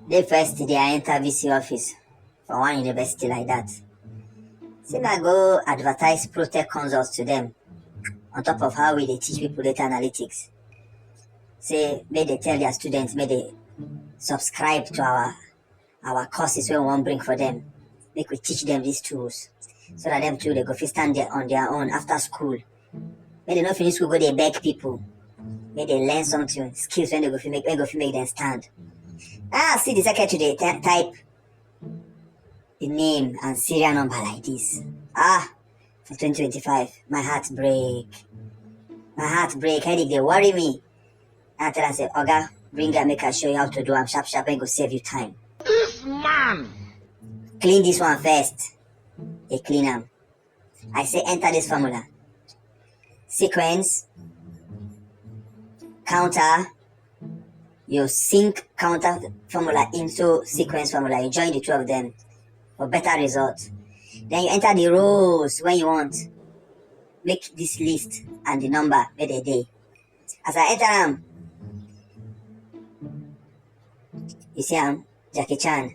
They first they enter VC office for one university like that. Say I go advertise protect consults to them on top of how we they teach people data analytics. Say may they tell their students, may they subscribe to our courses when we want bring for them. Make we teach them these tools. So that them too they go stand there on their own after school. May they not finish school, go they beg people. May they learn something, skills when they go make them stand. See the secretary they type the name and serial number like this. For 2025, my heart break. Headache, they worry me. I tell her, say, Oga, bring her, make her show you how to do. I'm sharp, and go save you time. This man! Clean this one first. They clean them. I say, enter this formula. Sequence, counter. You sync counter formula into sequence formula. You join the two of them for better results. Then you enter the rows when you want. Make this list and the number with a day. As I enter them, you see Jackie Chan,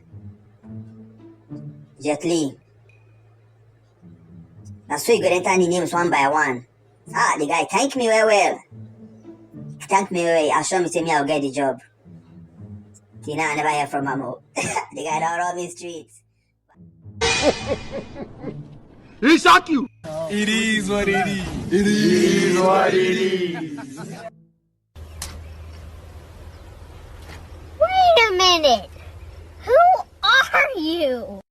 Jet Li. Now so you go enter the names one by one. The guy thank me well. Thank me well. Assure me say me I'll get the job. Tina, I never hear from Mamo. The guy don't rob me streets. He shock you. It is what it is. It is what it is. Wait a minute. Who are you?